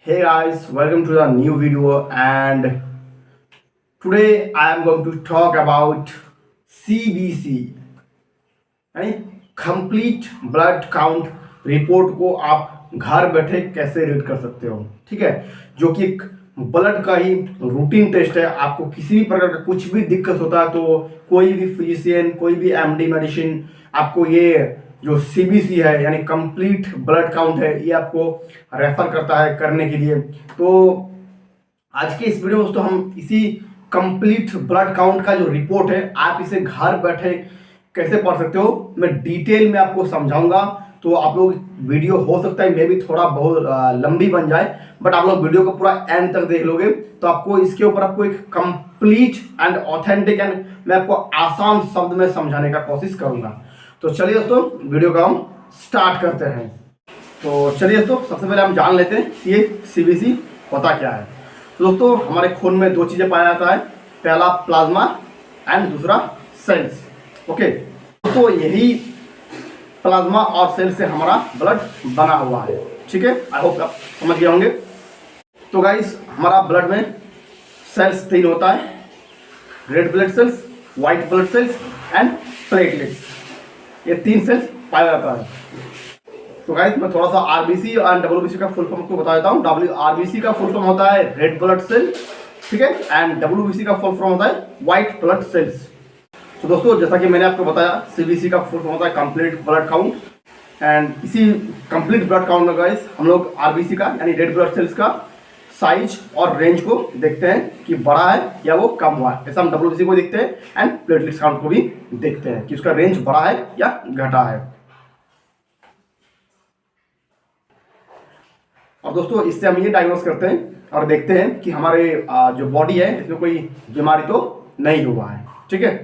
Hey guys, welcome to the new video, and today I am going to talk about CBC यानी complete blood count report को आप घर बैठे कैसे read कर सकते हो। ठीक है, जो कि एक ब्लड का ही रूटीन टेस्ट है। आपको किसी भी प्रकार का कुछ भी दिक्कत होता है तो कोई भी फिजिशियन, कोई भी एमडी मेडिसिन आपको ये जो सीबीसी है यानी कंप्लीट ब्लड काउंट है ये आपको रेफर करता है करने के लिए। तो आज के इस वीडियो में दोस्तों हम इसी कंप्लीट ब्लड काउंट का जो रिपोर्ट है आप इसे घर बैठे कैसे पढ़ सकते हो मैं डिटेल में आपको समझाऊंगा। तो आप लोग वीडियो हो सकता है मे भी थोड़ा बहुत लंबी बन जाए, बट आप लोग वीडियो को पूरा एंड तक देख लोगे तो आपको इसके ऊपर आपको एक कंप्लीट एंड ऑथेंटिक एंड मैं आपको आसान शब्द में समझाने का कोशिश करूंगा। तो चलिए दोस्तों वीडियो का हम स्टार्ट करते हैं। तो चलिए दोस्तों सबसे पहले हम जान लेते हैं कि ये सीबीसी होता क्या है। तो दोस्तों हमारे खून में दो चीज़ें पाया जाता है, पहला प्लाज्मा एंड दूसरा सेल्स। ओके, तो यही प्लाज्मा और सेल से हमारा ब्लड बना हुआ है। ठीक है, आई होप आप समझ गए होंगे। तो गाइस हमारा ब्लड में सेल्स तीन होता है, red blood cells, white blood cells and platelets. ये तीन सेल्स पाया जाता है। तो गाइस मैं थोड़ा सा आरबीसी एंड डब्ल्यूबीसी का फुल फॉर्म आपको बता देता हूँ। आरबीसी का फुल फॉर्म होता है रेड ब्लड सेल, ठीक है, एंड डब्ल्यूबीसी का फुल फॉर्म होता है व्हाइट ब्लड सेल्स। तो दोस्तों जैसा कि मैंने आपको बताया सीबीसी का फुल फॉर्म होता है कंप्लीट ब्लड काउंट, एंड इसी कंप्लीट ब्लड काउंट में गाइस हम लोग आरबीसी का यानी रेड ब्लड सेल्स का साइज और रेंज को देखते हैं कि बड़ा है या वो कम हुआ है। ऐसा हम डब्ल्यूबीसी को देखते हैं एंड प्लेटलेट्स काउंट को भी देखते हैं कि उसका रेंज बड़ा है या घटा है। और दोस्तों इससे हम ये डायग्नोस करते हैं और देखते हैं कि हमारे जो बॉडी है इसमें कोई बीमारी तो नहीं हुआ है। ठीक है,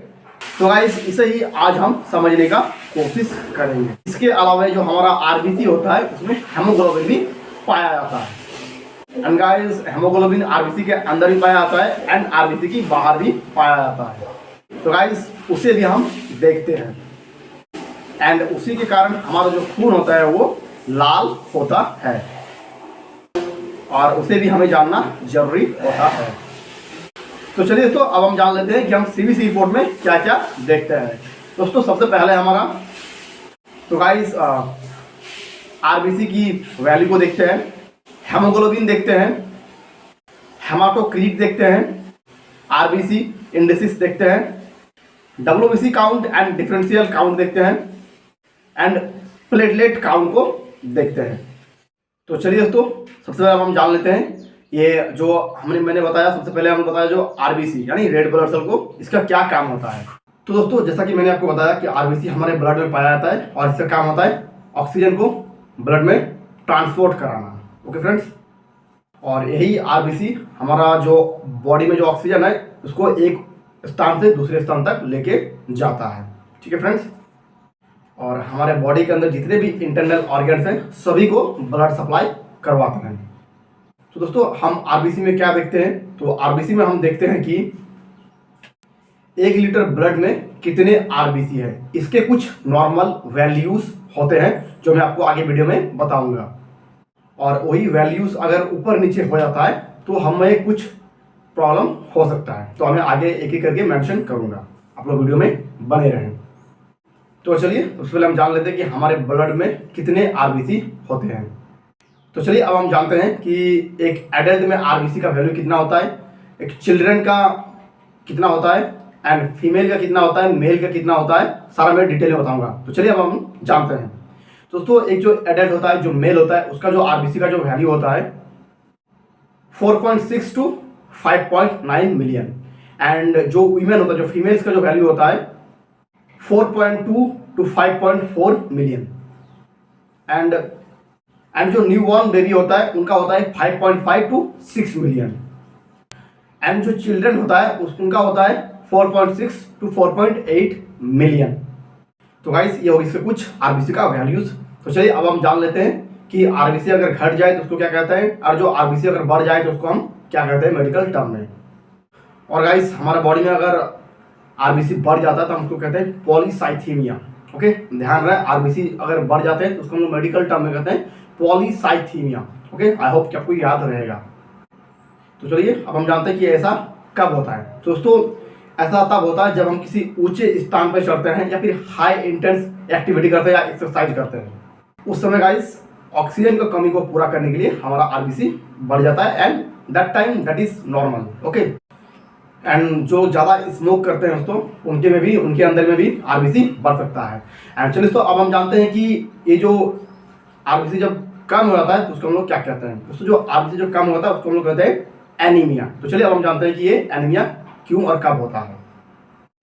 तो गाइस इसे ही आज हम समझने का कोशिश करेंगे। इसके अलावा जो हमारा आरबीसी होता है उसमें हेमोग्लोबिन भी पाया जाता है। एंड गाइस हेमोग्लोबिन आरबीसी के अंदर भी पाया जाता है एंड आरबीसी की बाहर भी पाया जाता है। तो गाइस उसे भी हम देखते हैं एंड उसी के कारण हमारा जो खून होता है वो लाल होता है और उसे भी हमें जानना जरूरी होता है। तो चलिए दोस्तों अब हम जान लेते हैं कि हम सीबीसी रिपोर्ट में क्या क्या देखते हैं। दोस्तों सबसे पहले हमारा तो गाइस आरबीसी की वैल्यू को देखते हैं, हेमोग्लोबिन देखते हैं, हेमाटोक्रीट देखते हैं, आरबीसी इंडेक्स देखते हैं, WBC count and differential count देखते हैं एंड प्लेटलेट काउंट को देखते हैं। तो चलिए दोस्तों सबसे पहले हम जान लेते हैं ये जो मैंने बताया। सबसे पहले हमने बताया जो आरबीसी यानी रेड ब्लड सेल को इसका क्या काम होता है। तो दोस्तों जैसा कि मैंने आपको बताया कि आरबीसी हमारे ब्लड में पाया जाता है और इसका काम होता है ऑक्सीजन को ब्लड में ट्रांसपोर्ट कराना। ओके फ्रेंड्स, और यही आरबीसी हमारा जो बॉडी में जो ऑक्सीजन है उसको एक स्थान से दूसरे स्थान तक लेके जाता है। ठीक है फ्रेंड्स, और हमारे बॉडी के अंदर जितने भी इंटरनल ऑर्गन्स हैं सभी को ब्लड सप्लाई करवाते हैं। तो दोस्तों हम आरबीसी में क्या देखते हैं, तो आरबीसी में हम देखते हैं कि 1 लीटर ब्लड में कितने आरबीसी है। इसके कुछ नॉर्मल वैल्यूज होते हैं जो मैं आपको आगे वीडियो में बताऊंगा, और वही वैल्यूज अगर ऊपर नीचे हो जाता है तो हमें कुछ प्रॉब्लम हो सकता है। तो हमें आगे एक एक करके मेंशन करूंगा, आप लोग वीडियो में बने रहें। तो चलिए उससे पहले हम जान लेते हैं कि हमारे ब्लड में कितने आरबीसी होते हैं। तो चलिए अब हम जानते हैं कि एक एडल्ट में आरबीसी का वैल्यू कितना होता है, एक चिल्ड्रन का कितना होता है एंड फीमेल का कितना होता है, मेल का कितना होता है, सारा मैं डिटेल में बताऊंगा। तो चलिए अब हम जानते हैं। दोस्तों एक जो एडल्ट होता है जो मेल होता है उसका जो आरबीसी का जो वैल्यू होता है 4.6 to 5.9 मिलियन, एंड जो वीमेन होता है जो फीमेल्स का जो वैल्यू होता है 4.2 to 5.4 मिलियन, एंड जो न्यू बॉर्न बेबी होता है उनका होता है 5.5 to 6 मिलियन, एंड जो चिल्ड्रन होता है उनका होता है 4.6 to 4.8 मिलियन। तो गाइस ये हो इसके कुछ आरबीसी का वैल्यूज। तो चलिए अब हम जान लेते हैं कि आरबीसी अगर घट जाए तो उसको क्या कहते हैं, और जो आरबीसी अगर बढ़ जाए तो उसको हम क्या कहते हैं मेडिकल टर्म में। और गाइस हमारे बॉडी में अगर आरबीसी बढ़ जाता है तो हम उसको कहते हैं पॉलीसाइथीमिया। ओके, ध्यान रहे आरबीसी अगर बढ़ जाते हैं तो उसको हम मेडिकल टर्म में कहते हैं पॉलीसाइथीमिया। ओके, आई होप कि आपको याद रहेगा। तो चलिए अब हम जानते हैं कि ऐसा कब होता है। तो दोस्तों ऐसा तब होता है जब हम किसी ऊंचे स्थान पर चढ़ते हैं या फिर हाई इंटेंस एक्टिविटी करते हैं या एक्सरसाइज करते हैं। उस समय गाइस ऑक्सीजन की कमी को पूरा करने के लिए हमारा आरबीसी बढ़ जाता है and that time that is normal. Okay, and जो ज़्यादा स्मोक करते हैं दोस्तों उनके अंदर में भी आरबीसी बढ़ सकता है। एंड चलिए दोस्तों अब हम जानते हैं कि ये जो आरबीसी जब कम हो जाता है तो उसको हम लोग क्या कहते हैं। दोस्तों जो आरबीसी जो कम होता है उसको हम लोग कहते हैं एनीमिया। तो चलिए अब हम जानते हैं कि ये एनीमिया क्यों और कब होता है।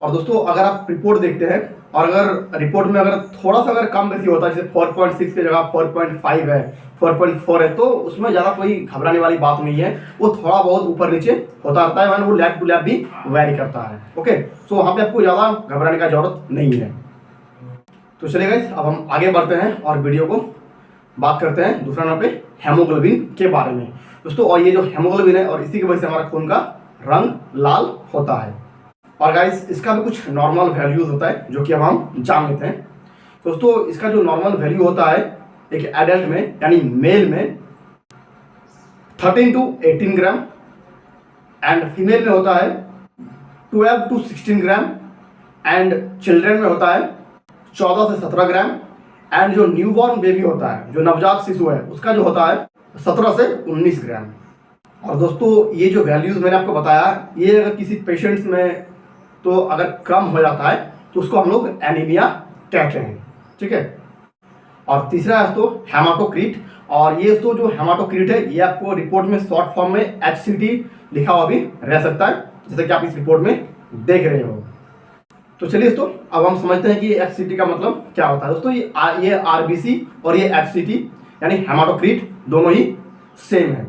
और दोस्तों अगर आप रिपोर्ट देखते हैं और अगर रिपोर्ट में अगर थोड़ा सा अगर कम बेसी होता है, जैसे 4.6 की जगह 4.5 है, 4.4 है, तो उसमें ज़्यादा कोई घबराने वाली बात नहीं है। वो थोड़ा बहुत ऊपर नीचे होता रहता है एंड वो लैब टू लैब भी वेरी करता है। ओके, सो वहाँ पे आपको ज़्यादा घबराने का जरूरत नहीं है। तो चलिए गाइस अब हम आगे बढ़ते हैं और वीडियो को बात करते हैं दूसरा नंबर पे हेमोग्लोबिन के बारे में। दोस्तों और ये जो हेमोग्लोबिन है और इसी की वजह से हमारा खून का रंग लाल होता है। और गाइस इसका भी कुछ नॉर्मल वैल्यूज होता है जो कि अब हम जान लेते हैं। दोस्तों इसका जो नॉर्मल वैल्यू होता है एक एडल्ट में यानी मेल में 13 to 18 ग्राम एंड फीमेल में होता है 12 to 16 ग्राम एंड चिल्ड्रन में होता है 14 से 17 ग्राम एंड जो न्यूबॉर्न बेबी होता है, जो नवजात शिशु है, उसका जो होता है 17 से 19 ग्राम। और दोस्तों ये जो वैल्यूज़ मैंने आपको बताया ये अगर किसी पेशेंट्स में तो अगर कम हो जाता है तो उसको हम लोग एनीमिया कहते हैं। ठीक है, और तीसरा है दोस्तों हेमाटोक्रीट। और ये दोस्तों जो हेमाटोक्रीट है ये आपको रिपोर्ट में शॉर्ट फॉर्म में HCT लिखा हुआ भी रह सकता है, जैसे कि आप इस रिपोर्ट में देख रहे हो। तो चलिए दोस्तों अब हम समझते हैं कि HCT का मतलब क्या होता है। दोस्तों ये RBC और ये HCT यानी हेमाटोक्रीट दोनों ही सेम है।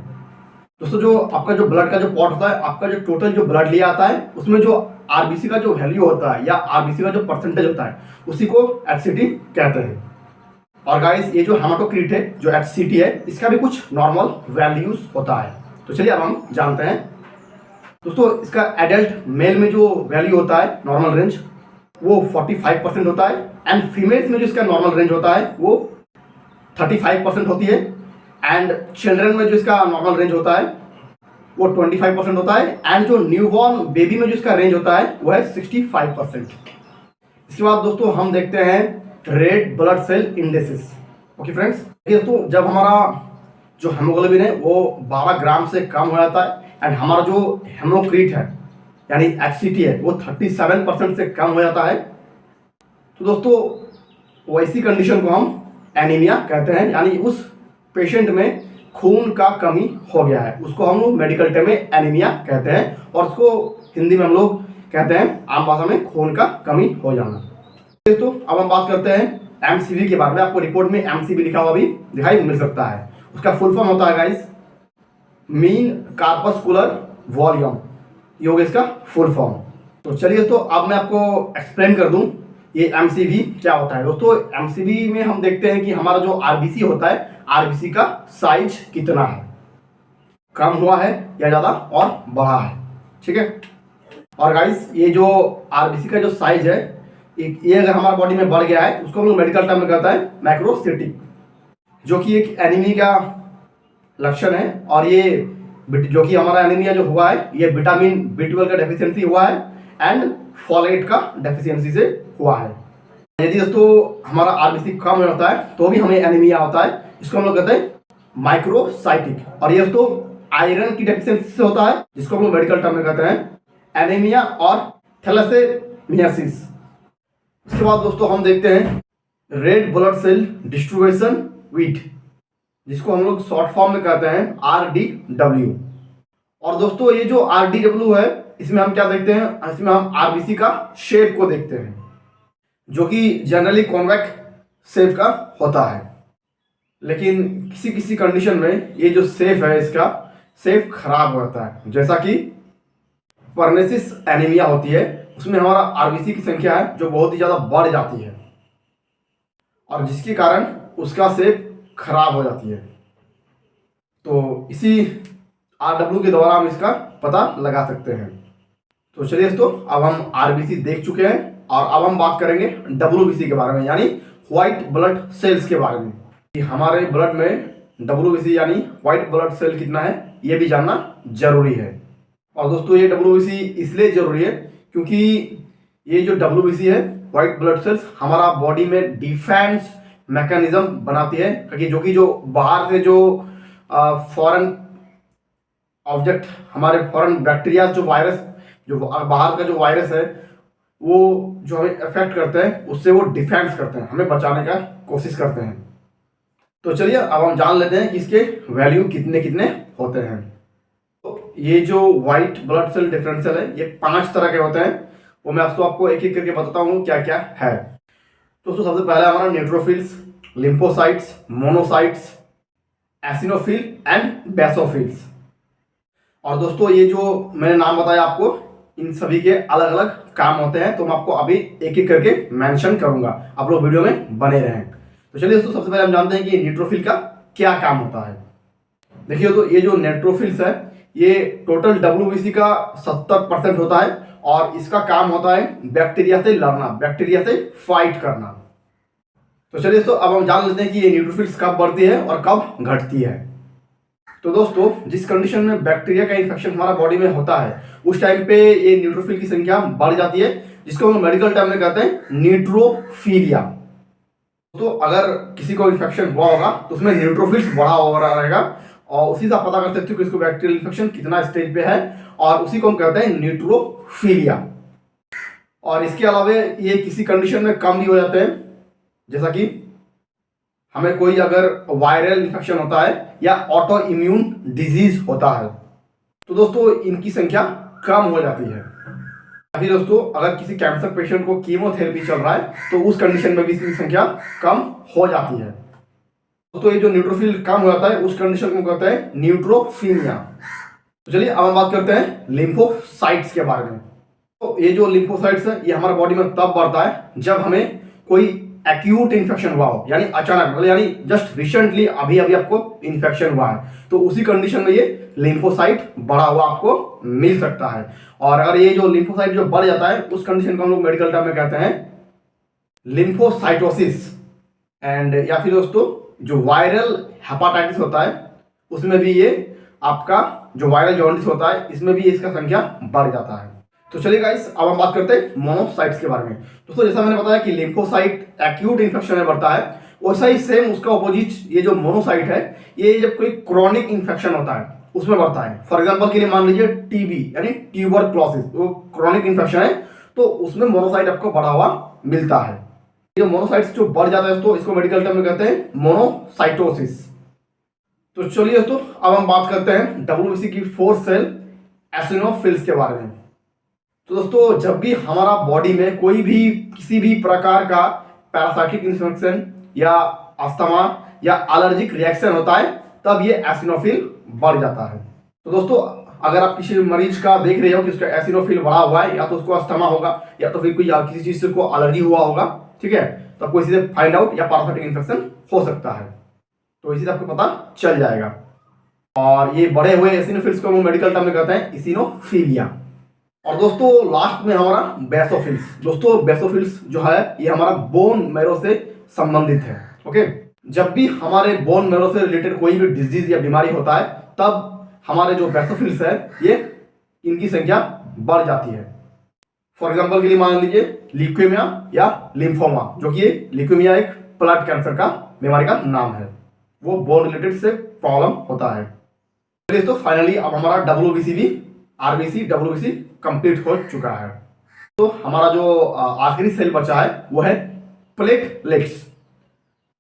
दोस्तों जो आपका जो ब्लड का जो पॉट होता है, आपका जो टोटल जो ब्लड लिया आता है उसमें जो आरबीसी का जो वैल्यू होता है या आरबीसी का जो परसेंटेज होता है उसी को HCT कहते हैं। और गाइस ये जो हेमाटोक्रीट है जो HCT है इसका भी कुछ नॉर्मल वैल्यूज होता है। तो चलिए अब हम जानते हैं। दोस्तों इसका एडल्ट मेल में जो वैल्यू होता है नॉर्मल रेंज वो 45% होता है एंड फीमेल्स में जो इसका नॉर्मल रेंज होता है वो 35% होती है एंड चिल्ड्रन में जो इसका नॉर्मल रेंज होता है वो 25% होता है एंड जो न्यूबॉर्न बेबी में जो इसका रेंज होता है वो है 65%। इसके बाद दोस्तों हम देखते हैं red blood cell indexes. Okay friends, दोस्तों जब हमारा जो हेमोग्लोबिन है वो 12 ग्राम से कम हो जाता है एंड हमारा जो हेमोक्रीट है यानी HCT है वो 37% से कम हो जाता है, तो दोस्तों वैसी कंडीशन को हम एनीमिया कहते हैं। यानी उस पेशेंट में खून का कमी हो गया है, उसको हम लोग मेडिकल टर्म में एनीमिया कहते हैं और उसको हिंदी में हम लोग कहते हैं आम भाषा में खून का कमी हो जाना। दोस्तों अब हम बात करते हैं MCV के बारे में। आपको रिपोर्ट में MCV लिखा हुआ भी दिखाई मिल सकता है। उसका फुल फॉर्म होता है गाइस मीन कार्पस्कुलर वॉल्यूम, ये होगा इसका फुल फॉर्म। तो चलिए दोस्तों अब मैं आपको एक्सप्लेन कर दूं ये MCV क्या होता है। दोस्तों MCV में हम देखते हैं कि हमारा जो RBC होता है RBC का साइज कितना है, कम हुआ है या ज़्यादा और बढ़ा है। ठीक है, और गाइस ये जो RBC का जो साइज है ये अगर हमारा बॉडी में बढ़ गया है उसको हम लोग मेडिकल टर्म में कहता है मैक्रोसिटिक, जो कि एक एनीमी का लक्षण है। और ये जो कि हमारा एनीमिया जो हुआ है ये विटामिन B12 का डेफिशिएंसी हुआ है एंड फॉलेट का डेफिशिएंसी से हुआ है। यदि दोस्तों हमारा RBC कम होता है तो भी हमें एनीमिया होता है, इसको हम लोग कहते हैं माइक्रोसाइटिक। और ये दोस्तों आयरन की डेफिशिएंसी से होता है जिसको हम लोग मेडिकल टर्म में कहते हैं एनीमिया और थैलेसेमियासिस। उसके बाद दोस्तों हम देखते हैं red blood cell distribution width, जिसको हम लोग शॉर्ट फॉर्म में कहते हैं RDW। और दोस्तों ये जो RDW है इसमें हम क्या देखते हैं, इसमें हम RBC का शेप को देखते हैं जो कि जनरली कॉन्वेक्स शेप का होता है, लेकिन किसी किसी कंडीशन में ये जो शेप है इसका शेप खराब हो जाता है। जैसा कि परनेसिस एनीमिया होती है उसमें हमारा RBC की संख्या है जो बहुत ही ज़्यादा बढ़ जाती है और जिसके कारण उसका शेप खराब हो जाती है। तो इसी RW के द्वारा हम इसका पता लगा सकते हैं। तो चलिए दोस्तों अब हम RBC देख चुके हैं और अब हम बात करेंगे WBC के बारे में यानी व्हाइट ब्लड सेल्स के बारे में। कि हमारे ब्लड में WBC यानी व्हाइट ब्लड सेल कितना है ये भी जानना जरूरी है। और दोस्तों ये WBC इसलिए जरूरी है क्योंकि ये जो WBC है व्हाइट ब्लड सेल्स हमारा बॉडी में डिफेंस मैकेनिज्म बनाती है, क्योंकि जो बाहर से जो फॉरेन ऑब्जेक्ट हमारे फॉरेन बैक्टीरिया जो वायरस जो बाहर का जो वायरस है वो जो हमें अफेक्ट करते हैं उससे वो डिफेंस करते हैं, हमें बचाने का कोशिश करते हैं। तो चलिए अब हम जान लेते हैं कि इसके वैल्यू कितने कितने होते हैं। तो ये जो व्हाइट ब्लड सेल डिफरेंशियल है ये 5 तरह के होते हैं, वो मैं आपको एक एक करके बताता हूँ क्या क्या है। तो सबसे पहले हमारा neutrophils, lymphocytes, monocytes, eosinophil and basophils. और दोस्तों ये जो मैंने नाम बताया आपको इन सभी के अलग अलग काम होते हैं, तो मैं आपको अभी एक एक करके मेंशन करूंगा, आप लोग वीडियो में बने रहें। तो चलिए दोस्तों सबसे पहले हम जानते हैं कि न्यूट्रोफिल का क्या काम होता है। देखिए तो ये जो न्यूट्रोफिल्स है ये टोटल WBC का 70% होता है और इसका काम होता है बैक्टीरिया से लड़ना, बैक्टीरिया से फाइट करना। तो चलिए दोस्तों अब हम जान लेते हैं कि ये न्यूट्रोफिल्स कब बढ़ती है और कब घटती है। तो दोस्तों जिस कंडीशन में बैक्टीरिया का इन्फेक्शन हमारा बॉडी में होता है उस टाइम पे ये न्यूट्रोफिल की संख्या बढ़ जाती है, जिसको हम मेडिकल टर्म में कहते हैं न्यूट्रोफिलिया। तो अगर किसी को इन्फेक्शन हुआ होगा तो उसमें न्यूट्रोफिल्स बढ़ा हुआ रहेगा और उसी से आप पता कर सकते हो कि इसको बैक्टीरियल इन्फेक्शन कितना स्टेज पे है, और उसी को हम कहते हैं न्यूट्रोफिलिया। और इसके अलावा ये किसी कंडीशन में कम भी हो जाते हैं, जैसा कि हमें कोई अगर वायरल इन्फेक्शन होता है या ऑटो इम्यून डिजीज होता है तो दोस्तों इनकी संख्या कम हो जाती है। अभी दोस्तों अगर किसी कैंसर पेशेंट को कीमोथेरेपी चल रहा है तो उस कंडीशन में भी इसकी संख्या कम हो जाती है। दोस्तों ये जो न्यूट्रोफिल कम हो जाता है उस कंडीशन को कहते हैं न्यूट्रोफीनिया। तो चलिए अब हम बात करते हैं लिम्फोसाइट्स के बारे में। तो ये जो लिम्फोसाइट्स है ये हमारे बॉडी में तब बढ़ता है जब हमें कोई एक्यूट इन्फेक्शन हुआ हो, यानी अचानक मतलब यानी जस्ट रिसेंटली अभी अभी आपको इन्फेक्शन हुआ है, तो उसी कंडीशन में ये लिम्फोसाइट बढ़ा हुआ आपको मिल सकता है। और अगर ये जो लिम्फोसाइट जो बढ़ जाता है उस कंडीशन को हम लोग मेडिकल टर्म में कहते हैं लिम्फोसाइटोसिस। एंड या फिर दोस्तों जो वायरल हेपाटाइटिस होता है उसमें भी ये आपका जो वायरल जॉन्डिस होता है इसमें भी इसका संख्या बढ़ जाता है। तो चलिए गाइस अब हम बात करते हैं मोनोसाइट्स के बारे में। दोस्तों जैसा मैंने बताया कि लिम्फोसाइट एक्यूट इन्फेक्शन में बढ़ता है, वैसा ही सेम उसका अपोजिट ये जो मोनोसाइट है ये जब कोई क्रॉनिक इन्फेक्शन होता है उसमें बढ़ता है। फॉर एग्जांपल के लिए मान लीजिए टीबी यानी ट्यूबरक्लोसिस, वो क्रॉनिक इन्फेक्शन है तो उसमें मोनोसाइट आपको बढ़ा हुआ मिलता है। ये मोनोसाइट्स जो बढ़ जाता है तो इसको मेडिकल टर्म में कहते हैं मोनोसाइटोसिस। तो चलिए दोस्तों अब हम बात करते हैं WBC की 4 सेल एसिनोफिल्स के बारे में। तो दोस्तों जब भी हमारा बॉडी में कोई भी किसी भी प्रकार का पैरासाइटिक इन्फेक्शन या अस्थमा या एलर्जिक रिएक्शन होता है तब ये एसिनोफिल बढ़ जाता है। तो दोस्तों अगर आप किसी मरीज का देख रहे हो कि उसका एसिनोफिल बढ़ा हुआ है, या तो उसको अस्थमा होगा या तो फिर कोई किसी चीज से को एलर्जी हुआ होगा, ठीक है, तो आपको इसी से फाइंड आउट या पैरासाइटिक इन्फेक्शन हो सकता है, तो इसी से आपको पता चल जाएगा। और ये बढ़े हुए एसिनोफिल्स को हम मेडिकल टर्म में कहते हैं इसिनोफिलिया। और दोस्तों लास्ट में हमारा बेसोफिल्स। दोस्तों बेसोफिल्स जो है ये हमारा बोन मैरो से संबंधित है। ओके, जब भी हमारे बोन मैरो से रिलेटेड कोई भी डिजीज या बीमारी होता है तब हमारे जो बेसोफिल्स है ये इनकी संख्या बढ़ जाती है। फॉर एग्जांपल के लिए मान लीजिए ल्यूकेमिया या लिम्फोमा, जो कि ये ल्यूकेमिया एक ब्लड कैंसर का बीमारी का नाम है, वो बोन रिलेटेड से प्रॉब्लम होता है। तो फाइनली अब हमारा WBC भी RBC WBC कंप्लीट हो चुका है। तो हमारा जो आखिरी सेल बचा है वो है प्लेटलेट्स।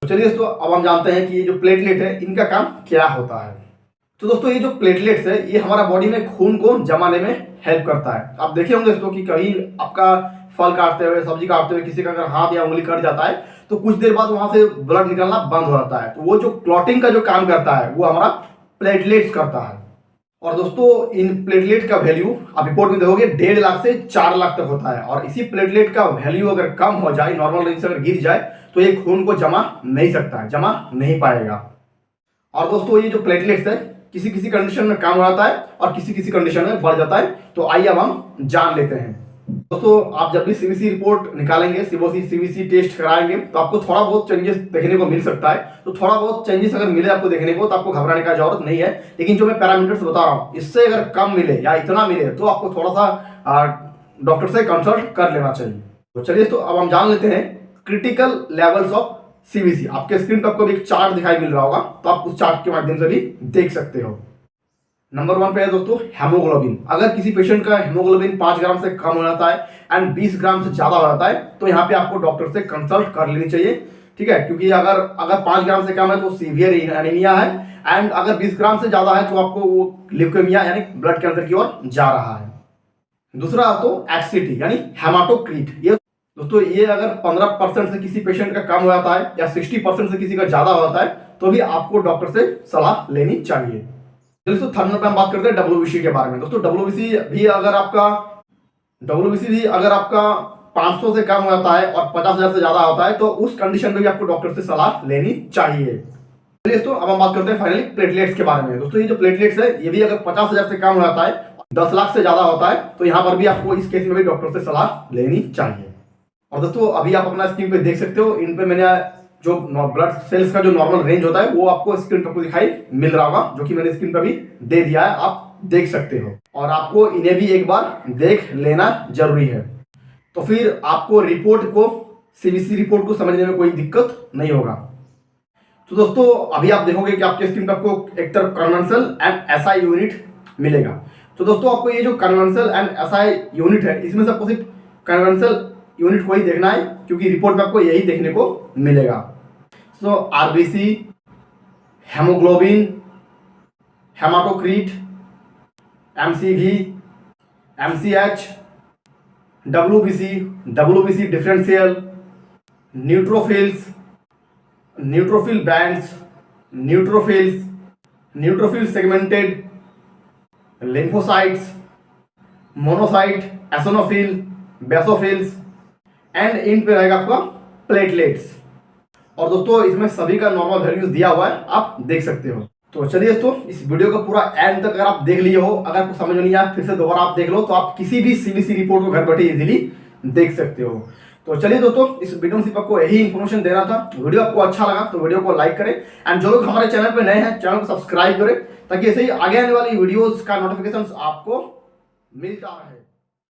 तो चलिए दोस्तों अब हम जानते हैं कि ये जो प्लेटलेट है इनका काम क्या होता है। तो दोस्तों ये जो प्लेटलेट्स है ये हमारा बॉडी में खून को जमाने में हेल्प करता है। आप देखे होंगे दोस्तों कि कहीं आपका फल काटते हुए सब्जी काटते हुए किसी का अगर हाथ या उंगली कट जाता है तो कुछ देर बाद वहां से ब्लड निकलना बंद हो जाता है, तो वो जो क्लॉटिंग का जो काम करता है वो हमारा प्लेटलेट्स करता है। और दोस्तों इन प्लेटलेट का वैल्यू आप रिपोर्ट में देखोगे 1.5 लाख से 4 लाख तक होता है, और इसी प्लेटलेट का वैल्यू अगर कम हो जाए, नॉर्मल रेंज से अगर गिर जाए तो ये खून को जमा नहीं सकता है, जमा नहीं पाएगा। और दोस्तों ये जो प्लेटलेट्स है किसी किसी कंडीशन में कम हो जाता है और किसी किसी कंडीशन में बढ़ जाता है। तो आइए अब हम जान लेते हैं। दोस्तों आप जब भी सीबीसी रिपोर्ट निकालेंगे, सीबीसी टेस्ट कराएंगे, तो आपको थोड़ा बहुत चेंजेस देखने को मिल सकता है। तो थोड़ा बहुत चेंजेस अगर मिले आपको देखने को, तो आपको घबराने का जरूरत नहीं है। लेकिन जो मैं पैरामीटर्स बता रहा हूँ, इससे अगर कम मिले या इतना मिले, तो आपको थोड़ा सा डॉक्टर से कंसल्ट कर लेना चाहिए। तो चलिए, तो अब हम जान लेते हैं क्रिटिकल लेवल्स ऑफ सीबीसी। आपके स्क्रीन पर आपको एक चार्ट दिखाई मिल रहा होगा, तो आप उस चार्ट के माध्यम से भी देख सकते हो। नंबर 1 पे है दोस्तों हेमोग्लोबिन। अगर किसी पेशेंट का हेमोग्लोबिन 5 ग्राम से कम हो जाता है एंड 20 ग्राम से ज्यादा हो जाता है, तो यहाँ पे आपको डॉक्टर से कंसल्ट कर लेनी चाहिए। ठीक है, क्योंकि अगर 5 ग्राम से कम है तो सीवियर एनीमिया है, एंड अगर 20 ग्राम से ज्यादा है तो आपको वो ल्यूकेमिया यानी ब्लड कैंसर की ओर जा रहा है। दूसरा तो एक्सिटी यानी हेमाटोक्रीट। ये दोस्तों ये अगर 15% से किसी पेशेंट का कम हो जाता है या 60% से किसी का ज्यादा हो जाता है, तो भी आपको डॉक्टर से सलाह लेनी चाहिए। दोस्तों थर्ड नंबर पे हम बात करते हैं डब्ल्यूबीसी के बारे में। दोस्तों डब्ल्यूबीसी भी अगर आपका 500 से कम हो जाता है और 50,000 से ज्यादा होता है, तो उस कंडीशन में भी आपको डॉक्टर से सलाह लेनी चाहिए। दोस्तों अब हम बात करते हैं फाइनली प्लेटलेट्स के बारे में। दोस्तों ये जो प्लेटलेट्स है, ये भी अगर 50,000 से कम हो जाता है, 10 लाख से ज्यादा होता है, तो यहाँ पर भी आपको इस केस में भी डॉक्टर से सलाह लेनी चाहिए। और दोस्तों अभी आप अपना स्क्रीन पे देख सकते हो, इन पे मैंने जो ब्लड सेल्स का जो नॉर्मल रेंज होता है वो आपको स्क्रीन पर दिखाई मिल रहा होगा, जो कि मैंने स्क्रीन पर भी दे दिया है, आप देख सकते हो। और आपको इन्हें भी एक बार देख लेना जरूरी है, तो फिर आपको सीबीसी रिपोर्ट को समझने में कोई दिक्कत नहीं होगा। तो दोस्तों अभी आप देखोगे कि आपके स्क्रीन पर आपको एक तरफ कन्वेंशनल एंड एसआई यूनिट मिलेगा। तो दोस्तों आपको ये जो कन्वेंशनल एंड एसआई यूनिट है, इसमें से आपको सिर्फ कन्वेंशनल यूनिट को ही देखना है, क्योंकि रिपोर्ट में आपको यही देखने को मिलेगा। So RBC, haemoglobin, haematocrit, MCV, MCH, WBC differential, neutrophils, neutrophil bands, neutrophil segmented, lymphocytes, monocyte, eosinophil, basophils, and इन पे रहेगा आपका प्लेटलेट्स। और दोस्तों इसमें सभी का नॉर्मल वैल्यूज दिया हुआ है, आप देख सकते हो। तो चलिए दोस्तों, इस वीडियो का पूरा एंड तक अगर आप देख लिए हो, अगर आपको समझ नहीं आया फिर से दोबारा आप देख लो, तो आप किसी भी सीबीसी रिपोर्ट को घर बैठे इजीली देख सकते हो। तो चलिए दोस्तों, इस वीडियो में सिर्फ आपको यही इन्फॉर्मेशन देना था। वीडियो आपको अच्छा लगा तो वीडियो को लाइक करें, एंड जो लोग हमारे चैनल पे नए हैं, चैनल को सब्सक्राइब करें, ताकि ऐसे ही आगे आने वाली वीडियोस का नोटिफिकेशन आपको मिलता रहे।